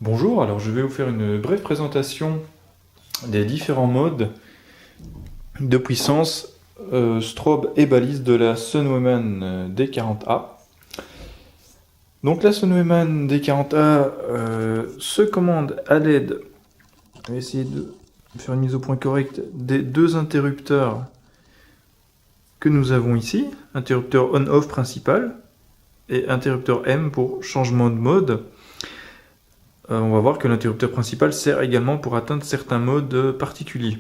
Bonjour, alors je vais vous faire une brève présentation des différents modes de puissance strobe et balise de la Sunwoman D40A. Donc la Sunwoman D40A se commande à l'aide, je vais essayer de faire une mise au point correcte, des deux interrupteurs que nous avons ici, interrupteur on-off principal et interrupteur M pour changement de mode. On va voir que l'interrupteur principal sert également pour atteindre certains modes particuliers.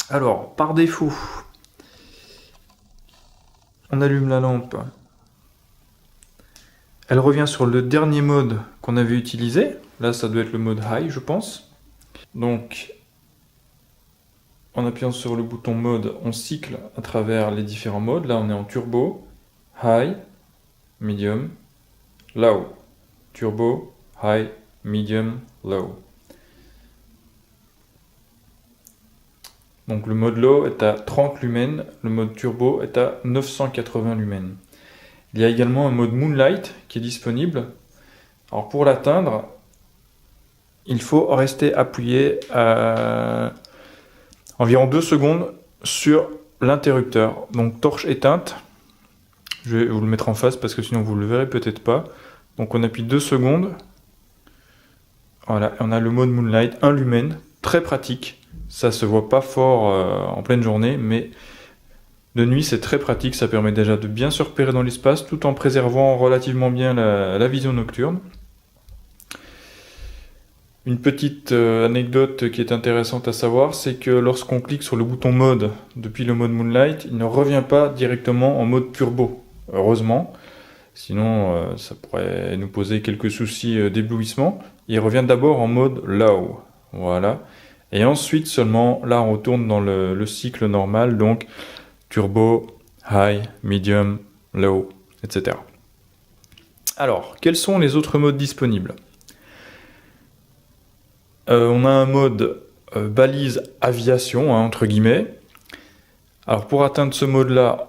Alors, par défaut, on allume la lampe. Elle revient sur le dernier mode qu'on avait utilisé. Là, ça doit être le mode High, je pense. Donc, en appuyant sur le bouton mode, on cycle à travers les différents modes. Là, on est en turbo, High, Medium, Low. Turbo, High, Medium, Low. Donc le mode Low est à 30 lumens, le mode Turbo est à 980 lumens. Il y a également un mode Moonlight qui est disponible. Alors pour l'atteindre, il faut rester appuyé à environ 2 secondes sur l'interrupteur. Donc torche éteinte, je vais vous le mettre en face parce que sinon vous ne le verrez peut-être pas. Donc on appuie 2 secondes. Voilà, on a le mode Moonlight, 1 lumen, très pratique. Ça se voit pas fort en pleine journée, mais de nuit c'est très pratique. Ça permet déjà de bien se repérer dans l'espace tout en préservant relativement bien la vision nocturne. Une petite anecdote qui est intéressante à savoir, c'est que lorsqu'on clique sur le bouton mode depuis le mode Moonlight, il ne revient pas directement en mode turbo, heureusement. Sinon, ça pourrait nous poser quelques soucis d'éblouissement. Il revient d'abord en mode low, voilà. Et ensuite seulement, là on retourne dans le cycle normal, donc turbo, high, medium, low, etc. Alors, quels sont les autres modes disponibles? On a un mode balise aviation, hein, entre guillemets. Alors pour atteindre ce mode-là,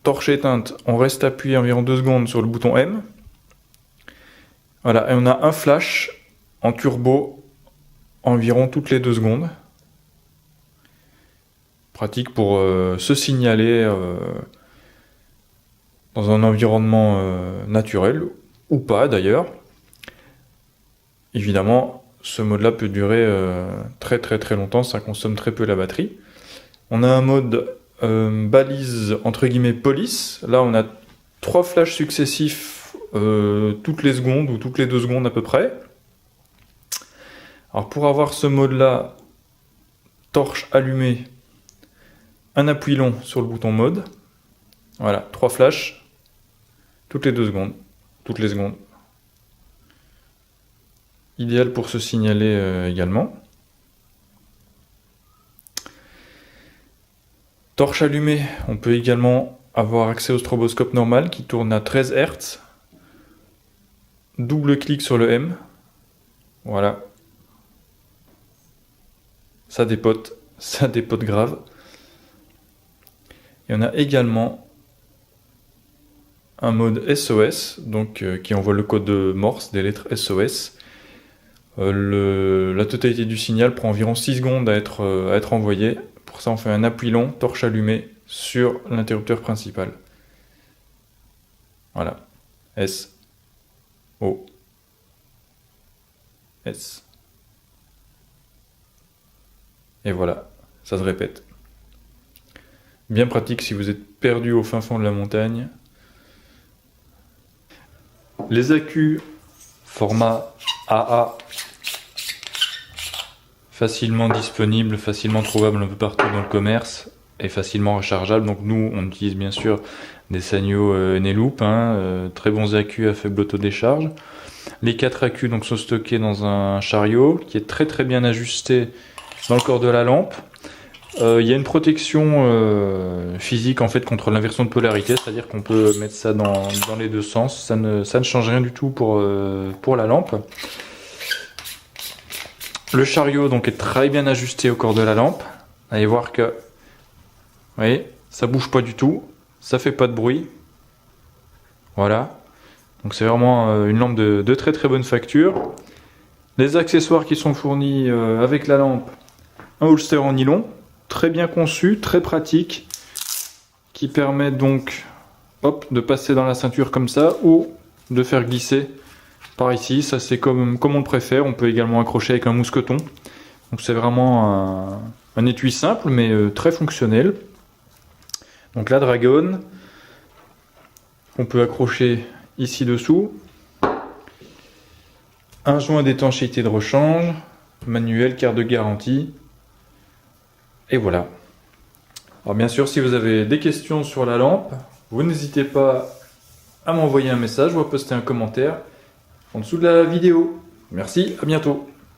torche éteinte, on reste appuyé environ 2 secondes sur le bouton M. Voilà, et on a un flash en turbo environ toutes les 2 secondes. Pratique pour se signaler dans un environnement naturel, ou pas d'ailleurs. Évidemment, ce mode-là peut durer très longtemps, ça consomme très peu la batterie. On a un mode balise entre guillemets police. Là, on a 3 flashs successifs toutes les secondes ou toutes les 2 secondes à peu près. Alors pour avoir ce mode-là, torche allumée, un appui long sur le bouton mode. Voilà, 3 flashs toutes les 2 secondes, toutes les secondes. Idéal pour se signaler également. Torche allumée, on peut également avoir accès au stroboscope normal qui tourne à 13 Hz. Double clic sur le M. Voilà. Ça dépote grave. Il y en a également un mode SOS, donc qui envoie le code Morse des lettres SOS. La totalité du signal prend environ 6 secondes à être envoyée. Pour ça, on fait un appui long, torche allumée, sur l'interrupteur principal. Voilà. S. O. S. Et voilà, ça se répète. Bien pratique si vous êtes perdu au fin fond de la montagne. Les accus format AA, facilement disponibles, facilement trouvables un peu partout dans le commerce et facilement rechargeables. Donc nous, on utilise bien sûr des Sanyo Eneloop, très bons accus à faible autodécharge. Les 4 accus donc, sont stockés dans un chariot qui est très bien ajusté dans le corps de la lampe. Il y a une protection physique en fait contre l'inversion de polarité, c'est-à-dire qu'on peut mettre ça dans les deux sens, ça ne change rien du tout pour la lampe. Le chariot donc est très bien ajusté au corps de la lampe. Allez voir que, vous voyez, ça bouge pas du tout, ça fait pas de bruit. Voilà. Donc c'est vraiment une lampe de très très bonne facture. Les accessoires qui sont fournis avec la lampe, un holster en nylon, très bien conçu, très pratique, qui permet donc hop, de passer dans la ceinture comme ça ou de faire glisser par ici. Ça c'est comme on le préfère. On peut également accrocher avec un mousqueton. Donc c'est vraiment un étui simple mais très fonctionnel. Donc la dragonne, on peut accrocher ici dessous. Un joint d'étanchéité de rechange, manuel, carte de garantie. Et voilà. Alors bien sûr, si vous avez des questions sur la lampe, vous n'hésitez pas à m'envoyer un message ou à poster un commentaire en dessous de la vidéo. Merci, à bientôt.